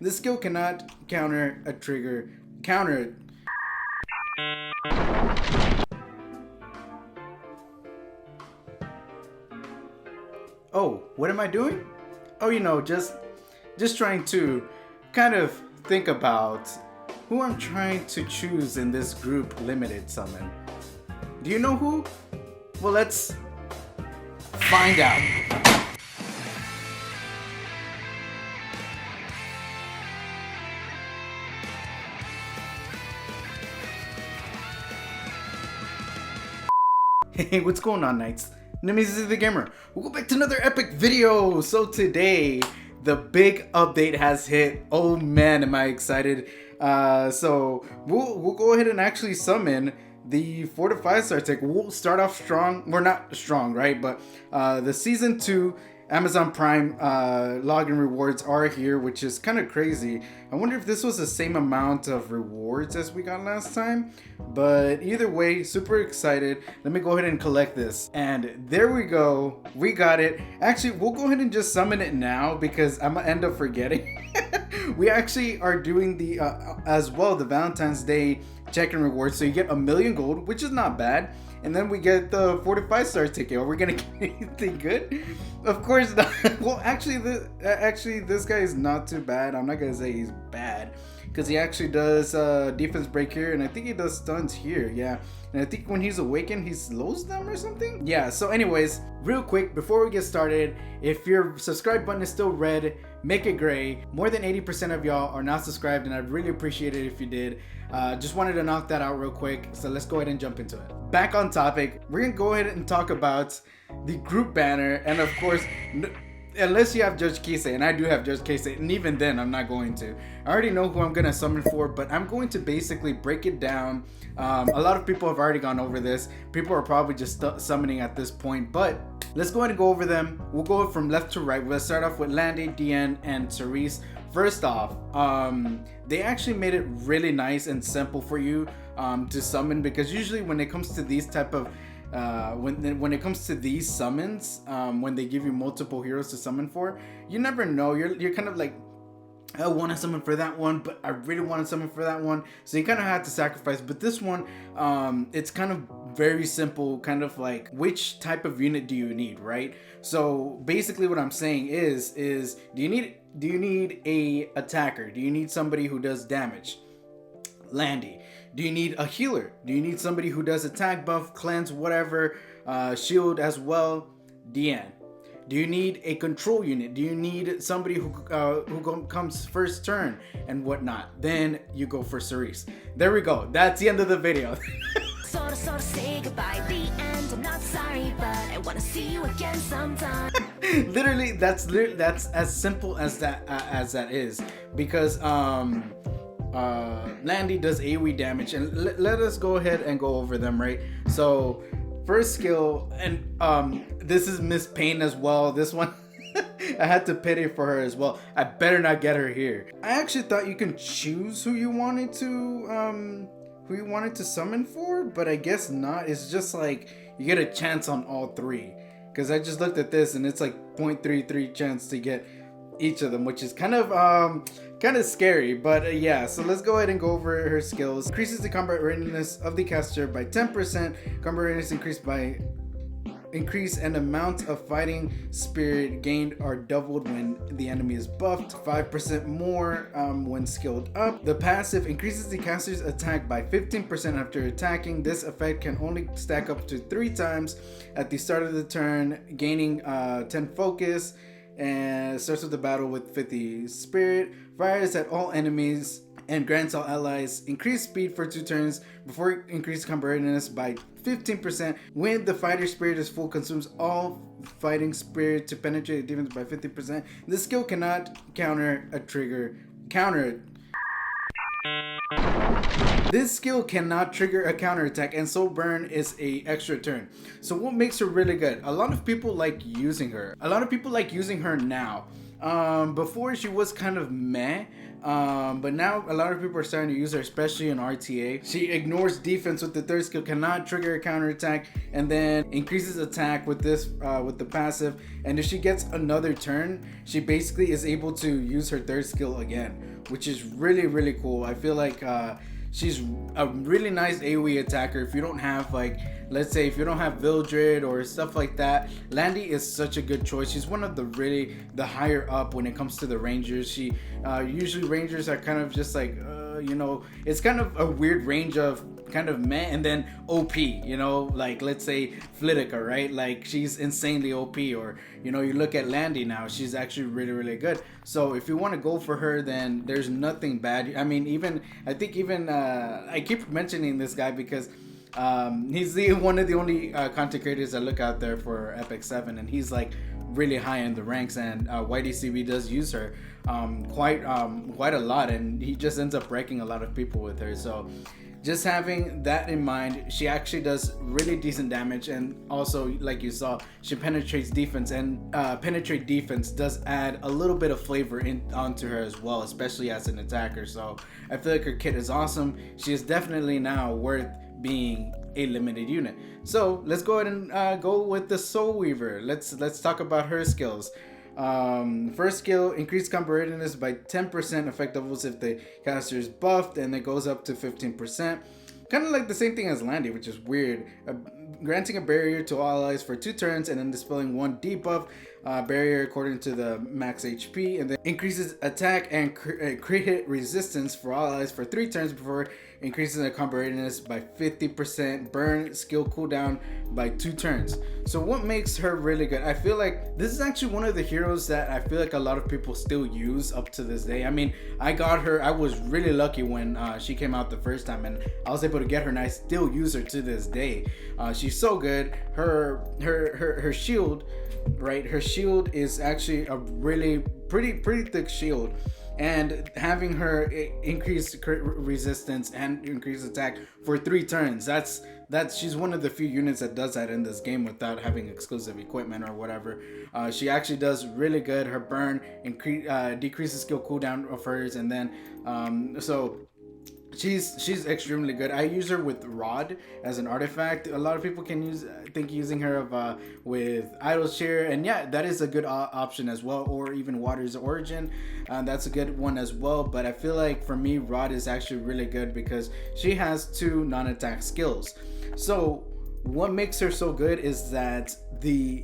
This skill cannot counter a trigger. Counter it. Oh, what am I doing? Oh, just trying to kind of think about who I'm trying to choose in this group limited summon. Do you know who? Well, let's find out. Hey, what's going on, Knights? Name is Cecilia the Gamer. We'll go back to another epic video. So today, the big update has hit. Oh man, am I excited. So we'll go ahead and actually summon the 4 to 5 star tick. We'll start off strong. We're not strong, right? But the season 2 Amazon Prime login rewards are here, which is kind of crazy. I wonder if this was the same amount of rewards as we got last time. But either way, super excited. Let me go ahead and collect this. And there we go. We got it. Actually, we'll go ahead and just summon it now because I'm gonna end up forgetting. We actually are doing the as well the Valentine's Day check-in rewards. So you get 1,000,000 gold, which is not bad. And then we get the 4 to 5 star ticket. Are we gonna get anything good? Of course not. Well, actually, this guy is not too bad. I'm not gonna say he's bad because he actually does defense break here, and I think he does stuns here. Yeah, and I think when he's awakened, he slows them or something. Yeah. So, anyways, real quick before we get started, if your subscribe button is still red, make it gray. More than 80% of y'all are not subscribed, and I'd really appreciate it if you did. Just wanted to knock that out real quick. So let's go ahead and jump into it. Back on topic, we're gonna go ahead and talk about the group banner, and of course, unless you have Judge Kise, and I do have Judge Kise, and even then I'm not going to. I already know who I'm gonna summon for, but I'm going to basically break it down. A lot of people have already gone over this. People are probably just summoning at this point, but let's go ahead and go over them. We'll go from left to right. We'll start off with Landy, Diane, and Cerise. First off, they actually made it really nice and simple for you to summon, because usually when it comes to these type of when it comes to these summons, when they give you multiple heroes to summon for, you never know. You're kind of like, I want to summon for that one, but I really want to summon for that one. So you kind of have to sacrifice. But this one, it's kind of very simple, kind of like, which type of unit do you need, right? So basically what I'm saying is do you need a attacker? Do you need somebody who does damage? Landy. Do you need a healer? Do you need somebody who does attack, buff, cleanse, whatever, shield as well? Diane. Do you need a control unit? Do you need somebody who comes first turn and whatnot? Then you go for Cerise. There we go. That's the end of the video. Sorta say goodbye. The end. I'm not sorry, but I wanna see you again sometime. Literally, that's as simple as that is, because Landy does AoE damage, and let us go ahead and go over them, right? So first skill, and this is Miss Pain as well. This one I had to pity for her as well. I better not get her here. I actually thought you can choose who you wanted to summon for, but I guess not. It's just like you get a chance on all 3, because I just looked at this and it's like 0.33 chance to get each of them, which is kind of scary. But yeah, so let's go ahead and go over her skills. Increases the combat readiness of the caster by 10%. Combat readiness increase and amount of fighting spirit gained are doubled when the enemy is buffed. 5% more when skilled up. The passive increases the caster's attack by 15% after attacking. This effect can only stack up to 3 times at the start of the turn, gaining 10 focus, and starts with the battle with 50 spirit. Fires at all enemies and grants all allies increased speed for 2 turns before increased combat readiness by 15%. When the fighter spirit is full, consumes all fighting spirit to penetrate the defense by 50%. This skill cannot counter a trigger. This skill cannot trigger a counterattack, and so burn is a extra turn. So what makes her really good? A lot of people like using her. A lot of people like using her now. Before she was kind of meh. But now a lot of people are starting to use her, especially in RTA. She ignores defense with the third skill, cannot trigger a counterattack, and then increases attack with this with the passive. And if she gets another turn, she basically is able to use her third skill again, which is really cool. I feel like she's a really nice AoE attacker. If you don't have, like, let's say if you don't have Vildred or stuff like that, Landy is such a good choice. She's one of the higher up when it comes to the Rangers. She usually Rangers are kind of just like it's kind of a weird range of kind of meh and then OP, like let's say Flitica, right? Like she's insanely OP, or you look at Landy now, she's actually really good. So if you want to go for her, then there's nothing bad. I mean, I keep mentioning this guy because he's one of the only content creators that look out there for Epic 7, and he's like really high in the ranks, and YDCB does use her quite a lot, and he just ends up wrecking a lot of people with her. So just having that in mind, she actually does really decent damage, and also, like you saw, she penetrates defense, and penetrate defense does add a little bit of flavor onto her as well, especially as an attacker. So I feel like her kit is awesome. She is definitely now worth being a limited unit. So let's go ahead and go with the Soul Weaver. Let's talk about her skills. First skill, increase combo readiness by 10%, effect levels if the caster is buffed, and it goes up to 15%. Kind of like the same thing as Landy, which is weird. Granting a barrier to all allies for 2 turns, and then dispelling 1 debuff barrier according to the max HP, and then increases attack and crit hit resistance for all allies for 3 turns before increasing the combo readiness by 50%, burn skill cooldown by 2 turns. So what makes her really good? I feel like this is actually one of the heroes that I feel like a lot of people still use up to this day. I mean, I got her, I was really lucky when she came out the first time, and I was able to get her, and I still use her to this day. She's so good. Her shield, right? Her shield is actually a really pretty thick shield, and having her increase crit resistance and increase attack for 3 turns, that's she's one of the few units that does that in this game without having exclusive equipment or whatever. She actually does really good. Her burn decreases skill cooldown of hers, and then so she's extremely good. I use her with Rod as an artifact. A lot of people can think using her with Idle Share, and yeah, that is a good option as well, or even Water's Origin. That's a good one as well. But I feel like for me, Rod is actually really good because she has 2 non-attack skills. So what makes her so good is that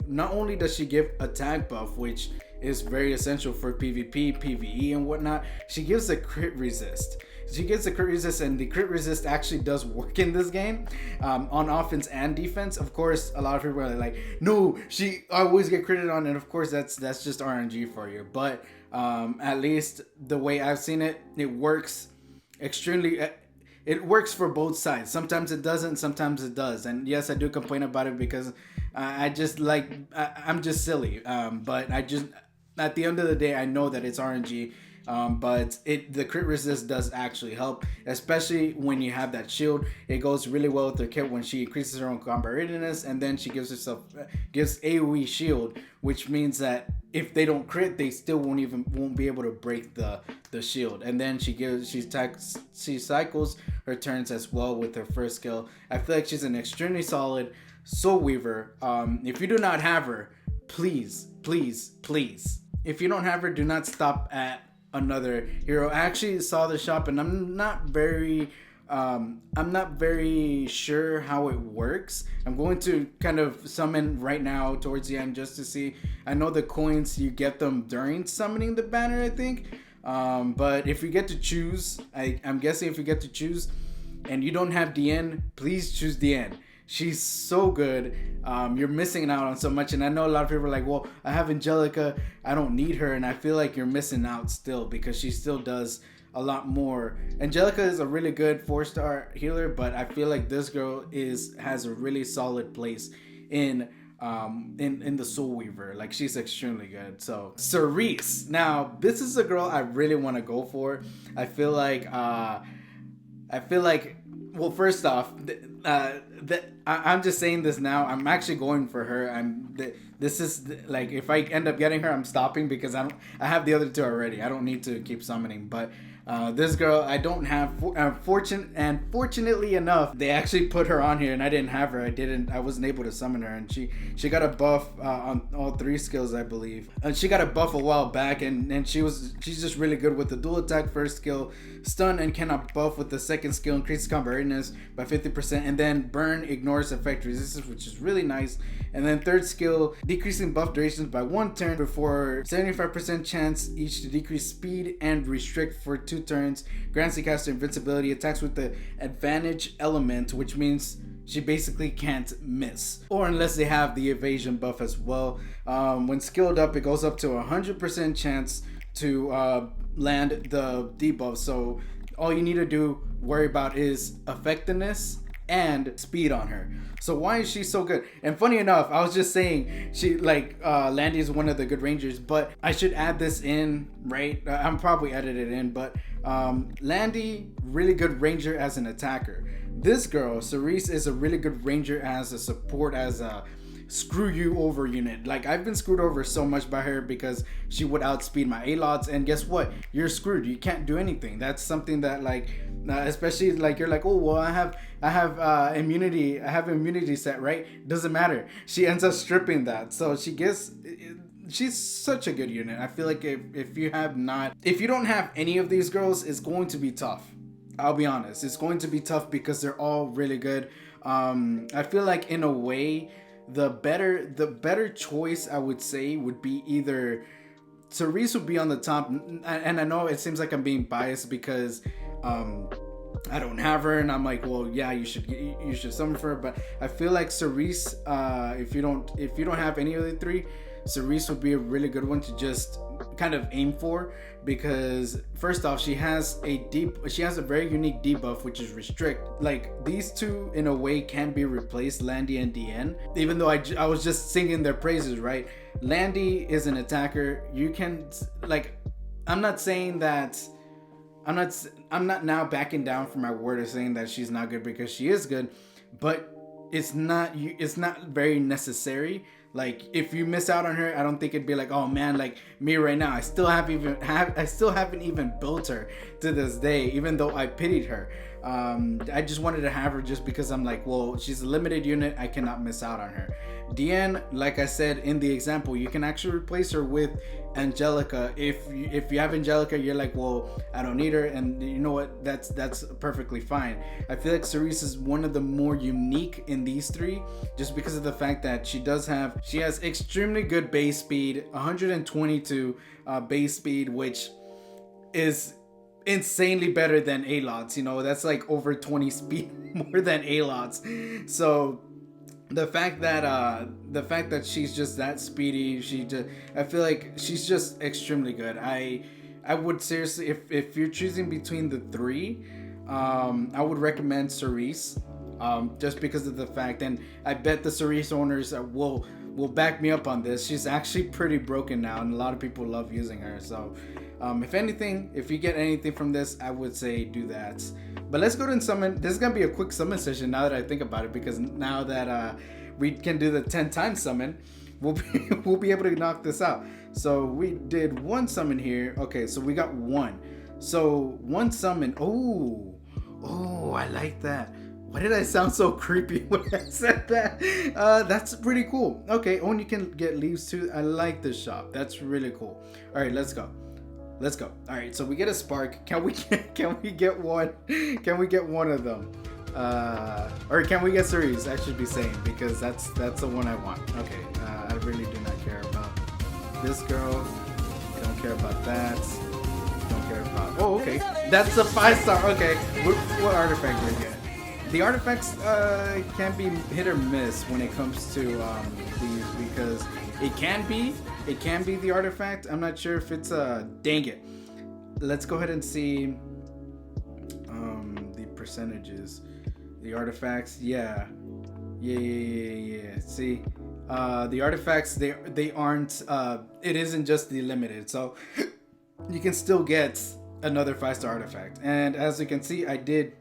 not only does she give attack buff, which is very essential for PvP, PvE, and whatnot, she gives a crit resist. She gets a crit resist, and the crit resist actually does work in this game on offense and defense. Of course, a lot of people are like, no, she always get critted on, and of course that's just RNG for you. But at least the way I've seen it, it works extremely. It works for both sides. Sometimes it doesn't, sometimes it does. And yes, I do complain about it because I'm just silly. But at the end of the day, I know that it's RNG. But the crit resist does actually help, especially when you have that shield. It goes really well with her kit when she increases her own combat readiness, and then she gives AoE shield, which means that if they don't crit, they still won't be able to break the shield. And then she cycles her turns as well with her first skill. I feel like she's an extremely solid Soul Weaver. If you do not have her, please, if you don't have her, do not stop at another hero. I actually saw the shop, and I'm not very sure how it works. I'm going to kind of summon right now towards the end just to see. I know the coins, you get them during summoning the banner, I think. But if you get to choose, I'm guessing if you get to choose and you don't have DN, please choose DN. She's so good. You're missing out on so much. And I know a lot of people are like, well, I have Angelica, I don't need her. And I feel like you're missing out still, because she still does a lot more. Angelica is a really good 4-star healer, but I feel like this girl has a really solid place in the Soul Weaver. Like, she's extremely good. So Cerise, now this is a girl I really want to go for. I feel like well, first off, I'm just saying this now. I'm actually going for her. This is like, if I end up getting her, I'm stopping because I have the other two already. I don't need to keep summoning. But this girl, I don't have. Fortunately enough, they actually put her on here, and I didn't have her. I wasn't able to summon her, and she got a buff on all 3 skills, I believe. And she got a buff a while back, and she's just really good with the dual attack first skill, stun and cannot buff with the second skill, increases combat readiness by 50%, and then burn ignores effect resistance, which is really nice. And then third skill, decreasing buff durations by 1 turn before 75% chance each to decrease speed and restrict for 2 turns. Grants the caster invincibility, attacks with the advantage element, which means she basically can't miss, or unless they have the evasion buff as well. When skilled up, it goes up to 100% chance to land the debuff. So all you need to worry about is effectiveness and speed on her. So why is she so good? And funny enough, I was just saying she Landy is one of the good rangers, but I should add this in, right? I'm probably edited it in, but Landy, really good ranger as an attacker. This girl, Cerise, is a really good ranger as a support, as a screw you over unit. Like, I've been screwed over so much by her because she would outspeed my A-lots, and guess what? You're screwed. You can't do anything. That's something that, like, especially like, you're like, oh well, I have immunity. I have immunity set, right? Doesn't matter. She ends up stripping that. So she's such a good unit. I feel like if you don't have any of these girls, it's going to be tough. I'll be honest. It's going to be tough because they're all really good. I feel like, in a way, the better choice, I would say, would be either Cerise would be on the top, and I know it seems like I'm being biased because I don't have her, and I'm like, well, yeah, you should summon for her, but I feel like Cerise, if you don't have any of the 3, Cerise would be a really good one to just kind of aim for, because first off, she has a very unique debuff, which is restrict. Like, these two in a way can be replaced, Landy and DN, even though I was just singing their praises, right? Landy is an attacker. You can, like, I'm not now backing down from my word of saying that she's not good, because she is good, but it's not very necessary. Like, if you miss out on her, I don't think it'd be like, oh man, like me right now, I still haven't even built her to this day, even though I pitied her. I just wanted to have her just because I'm like, well, she's a limited unit, I cannot miss out on her. Deanne, like I said in the example, you can actually replace her with Angelica. If you have Angelica, you're like, well, I don't need her, and you know what, that's perfectly fine. I feel like Cerise is one of the more unique in these 3, just because of the fact that she has extremely good base speed, 122 base speed, which is insanely better than A-Lots. You know, that's like over 20 speed more than A-Lots. So the fact that she's just that speedy, I feel like she's just extremely good. I would seriously, if you're choosing between the 3, I would recommend Cerise, just because of the fact, and I bet the Cerise owners will back me up on this. She's actually pretty broken now, and a lot of people love using her. So if you get anything from this, I would say do that. But let's go to summon. This is gonna be a quick summon session now that I think about it, because now that we can do the 10 times summon, we'll be able to knock this out. So we did 1 summon here. Okay, so we got 1. So 1 summon. Oh, I like that. Why did I sound so creepy when I said that? That's pretty cool. Okay, and you can get leaves too. I like this shop. That's really cool. All right, let's go. All right, so we get a spark. Can we get one? Can we get one of them? Or can we get Cerise? I should be saying, because that's the one I want. Okay, I really do not care about this girl. Don't care about that. Don't care about. Oh, okay, that's a 5-star. Okay, what artifact do we get? The artifacts can be hit or miss when it comes to these, because it can be the artifact. I'm not sure if it's dang it. Let's go ahead and see the percentages. The artifacts, yeah. See, the artifacts, they aren't. It isn't just the limited, so you can still get another 5-star artifact. And as you can see, I did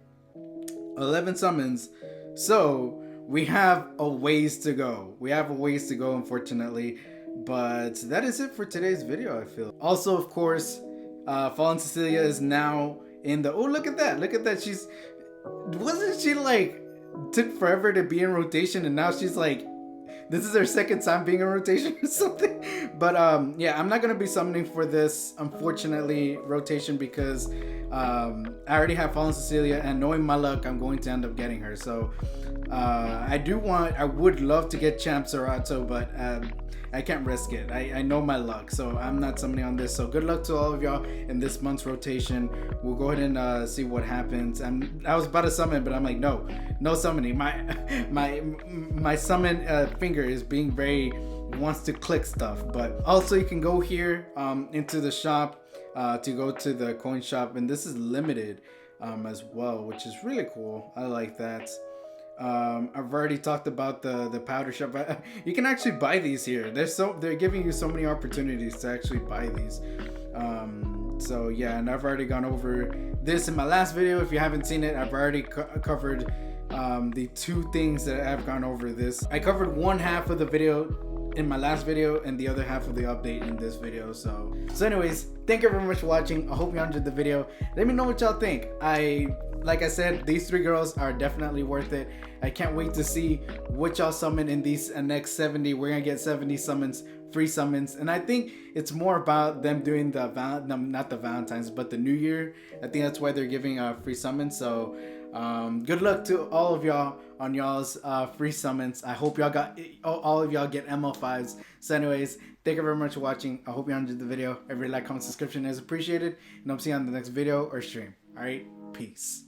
11 summons, so we have a ways to go. We have a ways to go, unfortunately. But that is it for today's video, I feel. Also, of course, Fallen Cecilia is now in the... Oh, look at that. Look at that. She's... Wasn't she like... Took forever to be in rotation, and now she's like... This is her second time being in rotation or something. But yeah, I'm not going to be summoning for this, unfortunately, rotation, because I already have Fallen Cecilia, and knowing my luck, I'm going to end up getting her. So I would love to get Champ Serato, but I can't risk it. I know my luck, so I'm not summoning on this. So good luck to all of y'all in this month's rotation. We'll go ahead and see what happens. I was about to summon, but I'm like, no summoning. My summon finger is being very wants to click stuff. But also you can go here into the shop to go to the coin shop, and this is limited as well, which is really cool. I like that. I've already talked about the powder shop. You can actually buy these here. They're giving you so many opportunities to actually buy these. So yeah, and I've already gone over this in my last video. If you haven't seen it, I've already covered the two things that I've gone over this. I covered one half of the video in my last video and the other half of the update in this video. So anyways, thank you very much for watching. I hope you enjoyed the video. Let me know what y'all think. Like I said, these three girls are definitely worth it. I can't wait to see what y'all summon in these next 70. We're gonna get 70 summons, free summons, and I think it's more about them doing the not the Valentine's, but the New Year. I think that's why they're giving free summons. So good luck to all of y'all on y'all's free summons. I hope y'all got all of y'all get ML5s. So anyways, thank you very much for watching. I hope you enjoyed the video. Every like, comment, subscription is appreciated, and I'll see you on the next video or stream. All right, peace.